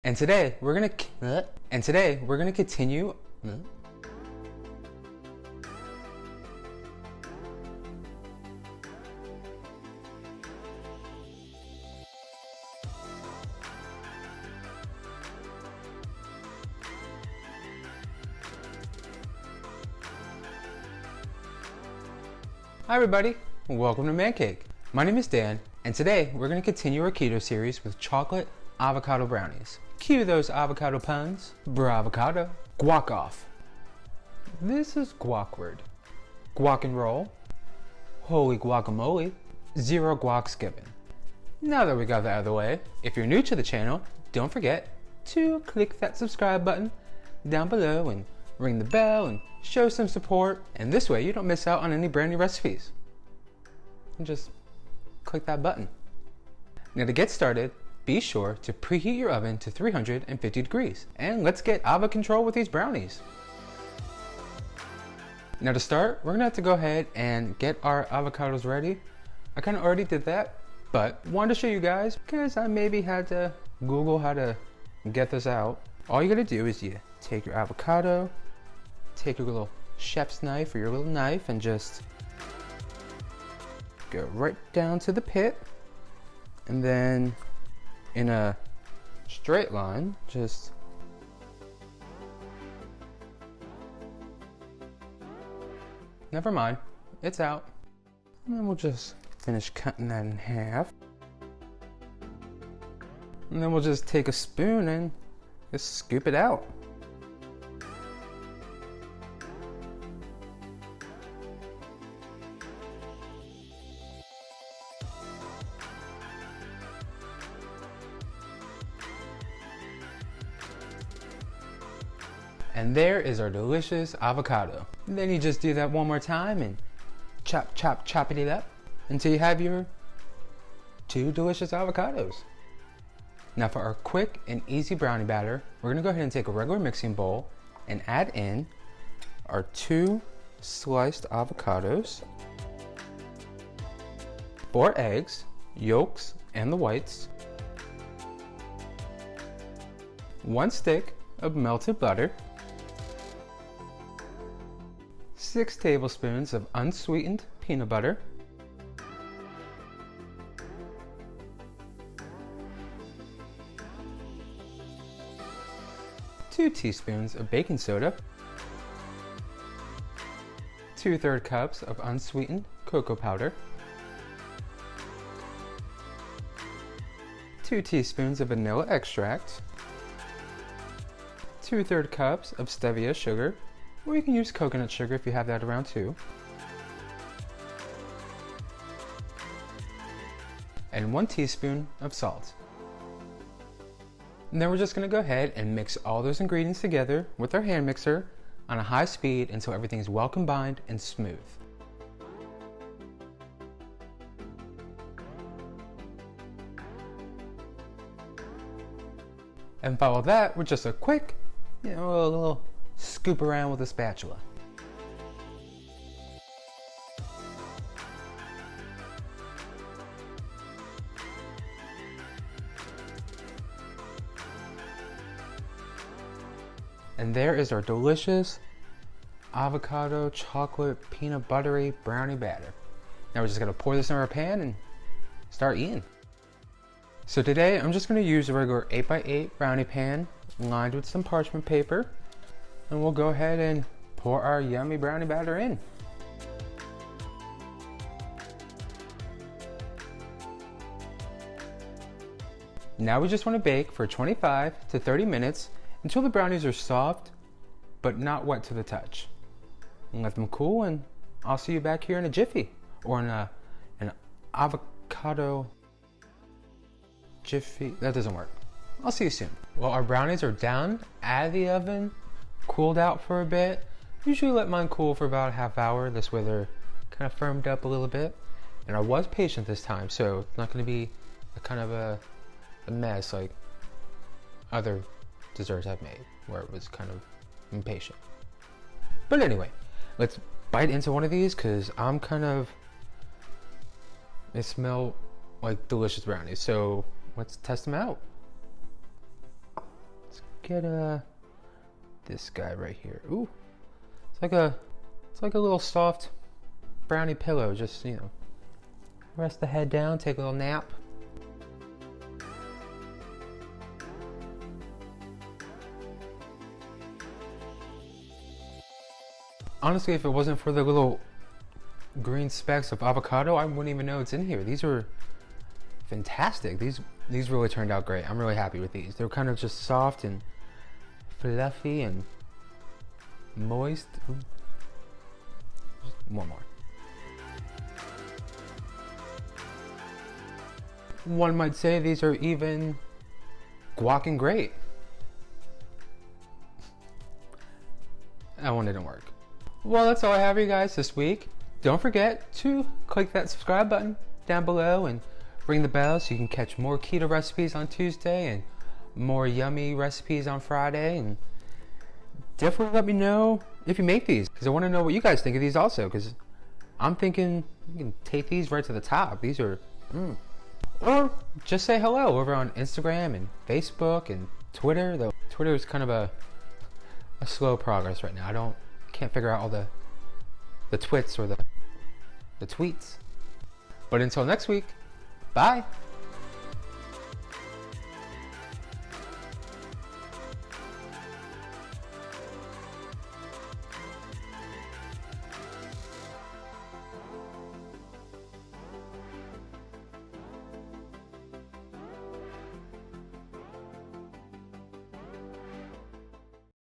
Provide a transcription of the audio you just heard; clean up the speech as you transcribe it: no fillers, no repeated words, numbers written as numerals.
And today we're gonna continue. Hi everybody, welcome to Man Cake. My name is Dan, and today we're gonna continue our keto series with chocolate avocado brownies. Cue those avocado puns. Bravocado. Guac off. This is guac word. Guac and roll. Holy guacamole. Zero guacs given. Now that we got that out of the way, if you're new to the channel, don't forget to click that subscribe button down below and ring the bell and show some support. And this way you don't miss out on any brand new recipes. And just click that button. Now to get started, be sure to preheat your oven to 350 degrees. And let's get out of control with these brownies. Now to start, we're gonna have to go ahead and get our avocados ready. I kind of already did that, but wanted to show you guys because I maybe had to Google how to get this out. All you gotta do is you take your avocado, take your little chef's knife or your little knife and just go right down to the pit, and then in a straight line, just never mind, it's out. And then we'll just finish cutting that in half. And then we'll just take a spoon and just scoop it out. And there is our delicious avocado. And then you just do that one more time and chop, chop, chop it up until you have your 2 delicious avocados. Now for our quick and easy brownie batter, we're gonna go ahead and take a regular mixing bowl and add in our 2 sliced avocados, 4 eggs, yolks and the whites, 1 stick of melted butter, 6 tablespoons of unsweetened peanut butter, 2 teaspoons of baking soda, 2/3 cups of unsweetened cocoa powder, 2 teaspoons of vanilla extract, 2/3 cups of Stevia sugar, or you can use coconut sugar if you have that around too, and 1 teaspoon of salt. And then we're just going to go ahead and mix all those ingredients together with our hand mixer on a high speed until everything's well combined and smooth. And follow that with just a quick, a little scoop around with a spatula. And there is our delicious avocado chocolate peanut buttery brownie batter. Now we're just gonna pour this in our pan and start eating. So today I'm just gonna use a regular 8x8 brownie pan lined with some parchment paper. And we'll go ahead and pour our yummy brownie batter in. Now we just want to bake for 25 to 30 minutes until the brownies are soft but not wet to the touch. And let them cool, and I'll see you back here in a jiffy, or in an avocado jiffy. That doesn't work. I'll see you soon. Well, our brownies are down out of the oven, cooled out for a bit. Usually let mine cool for about a half hour. This way they're kind of firmed up a little bit. And I was patient this time, so it's not going to be a kind of a mess like other desserts I've made, where it was kind of impatient. But anyway, let's bite into one of these because they smell like delicious brownies. So let's test them out. get this guy right here. Ooh, it's like a little soft brownie pillow. Just, you know, rest the head down, take a little nap. Honestly, if it wasn't for the little green specks of avocado, I wouldn't even know it's in here. These are fantastic. These really turned out great. I'm really happy with these. They're kind of just soft and fluffy and moist. Ooh. Just one more. One might say these are even guacking great. That one didn't work. Well, that's all I have for you guys this week. Don't forget to click that subscribe button down below and ring the bell so you can catch more keto recipes on Tuesday and more yummy recipes on Friday. And definitely let me know if you make these, because I want to know what you guys think of these also, because I'm thinking you can take these right to the top. These are Or just say hello over on Instagram and Facebook and Twitter, though Twitter is kind of a slow progress right now. Can't figure out all the twits or the tweets. But until next week, bye.